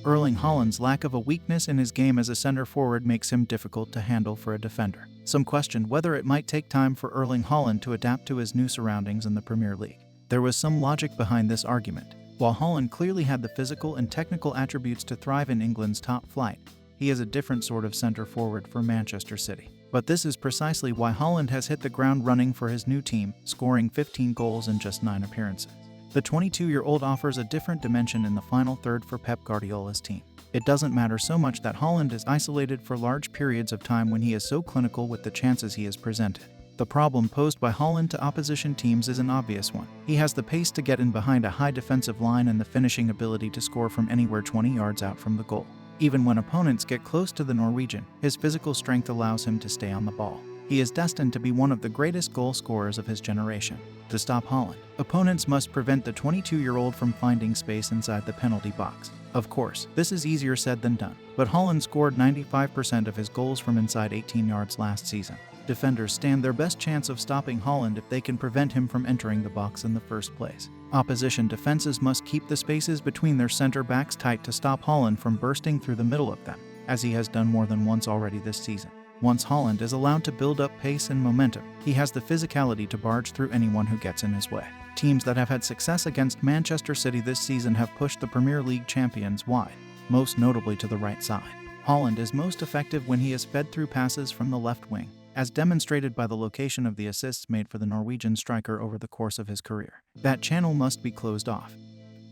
Erling Haaland's lack of a weakness in his game as a center forward makes him difficult to handle for a defender. Some questioned whether it might take time for Erling Haaland to adapt to his new surroundings in the Premier League. There was some logic behind this argument. While Haaland clearly had the physical and technical attributes to thrive in England's top flight, he is a different sort of center forward for Manchester City. But this is precisely why Haaland has hit the ground running for his new team, scoring 15 goals in just 9 appearances. The 22-year-old offers a different dimension in the final third for Pep Guardiola's team. It doesn't matter so much that Haaland is isolated for large periods of time when he is so clinical with the chances he is presented. The problem posed by Haaland to opposition teams is an obvious one. He has the pace to get in behind a high defensive line and the finishing ability to score from anywhere 20 yards out from the goal. Even when opponents get close to the Norwegian, his physical strength allows him to stay on the ball. He is destined to be one of the greatest goal scorers of his generation. To stop Haaland, opponents must prevent the 22-year-old from finding space inside the penalty box. Of course, this is easier said than done, but Haaland scored 95% of his goals from inside 18 yards last season. Defenders stand their best chance of stopping Haaland if they can prevent him from entering the box in the first place. Opposition defenses must keep the spaces between their center backs tight to stop Haaland from bursting through the middle of them, as he has done more than once already this season. Once Haaland is allowed to build up pace and momentum, he has the physicality to barge through anyone who gets in his way. Teams that have had success against Manchester City this season have pushed the Premier League champions wide, most notably to the right side. Haaland is most effective when he is fed through passes from the left wing, as demonstrated by the location of the assists made for the Norwegian striker over the course of his career. That channel must be closed off.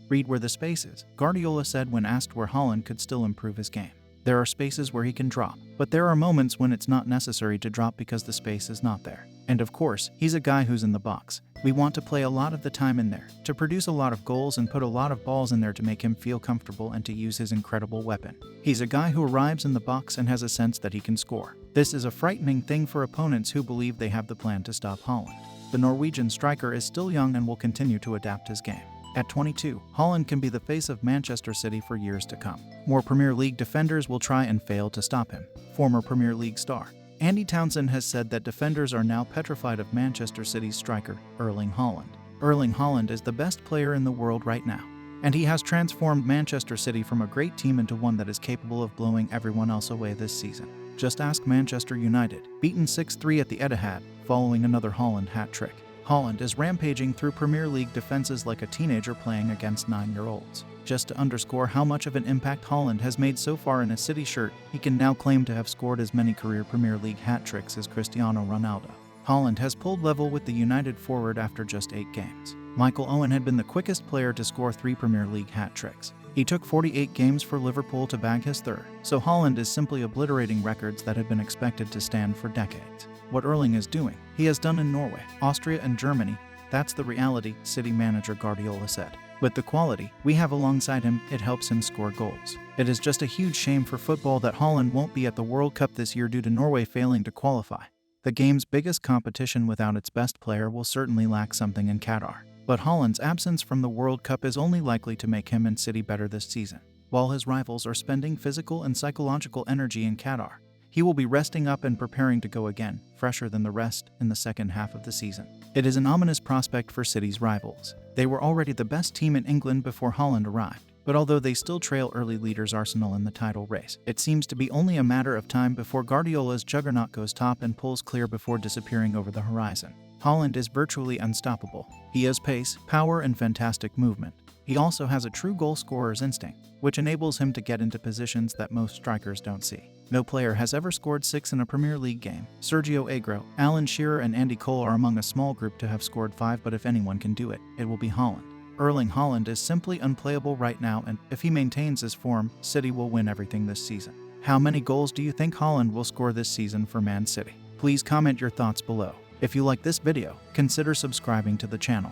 Read where the space is, Guardiola said when asked where Haaland could still improve his game. There are spaces where he can drop, but there are moments when it's not necessary to drop because the space is not there. And of course, he's a guy who's in the box. We want to play a lot of the time in there, to produce a lot of goals and put a lot of balls in there to make him feel comfortable and to use his incredible weapon. He's a guy who arrives in the box and has a sense that he can score. This is a frightening thing for opponents who believe they have the plan to stop Haaland. The Norwegian striker is still young and will continue to adapt his game. At 22, Haaland can be the face of Manchester City for years to come. More Premier League defenders will try and fail to stop him. Former Premier League star Andy Townsend has said that defenders are now petrified of Manchester City's striker, Erling Haaland. Erling Haaland is the best player in the world right now, and he has transformed Manchester City from a great team into one that is capable of blowing everyone else away this season. Just ask Manchester United, beaten 6-3 at the Etihad, following another Haaland hat-trick. Haaland is rampaging through Premier League defenses like a teenager playing against 9-year-olds. Just to underscore how much of an impact Haaland has made so far in a City shirt, he can now claim to have scored as many career Premier League hat-tricks as Cristiano Ronaldo. Haaland has pulled level with the United forward after just 8 games. Michael Owen had been the quickest player to score 3 Premier League hat-tricks. He took 48 games for Liverpool to bag his third, so Haaland is simply obliterating records that had been expected to stand for decades. What Erling is doing, he has done in Norway, Austria and Germany. That's the reality, City manager Guardiola said. With the quality we have alongside him, it helps him score goals. It is just a huge shame for football that Haaland won't be at the World Cup this year due to Norway failing to qualify. The game's biggest competition without its best player will certainly lack something in Qatar. But Haaland's absence from the World Cup is only likely to make him and City better this season. While his rivals are spending physical and psychological energy in Qatar, he will be resting up and preparing to go again, fresher than the rest, in the second half of the season. It is an ominous prospect for City's rivals. They were already the best team in England before Haaland arrived, but although they still trail early leaders Arsenal in the title race, it seems to be only a matter of time before Guardiola's juggernaut goes top and pulls clear before disappearing over the horizon. Haaland is virtually unstoppable. He has pace, power, and fantastic movement. He also has a true goal scorer's instinct, which enables him to get into positions that most strikers don't see. No player has ever scored 6 in a Premier League game. Sergio Aguero, Alan Shearer, and Andy Cole are among a small group to have scored 5, but if anyone can do it, it will be Haaland. Erling Haaland is simply unplayable right now, and if he maintains his form, City will win everything this season. How many goals do you think Haaland will score this season for Man City? Please comment your thoughts below. If you like this video, consider subscribing to the channel.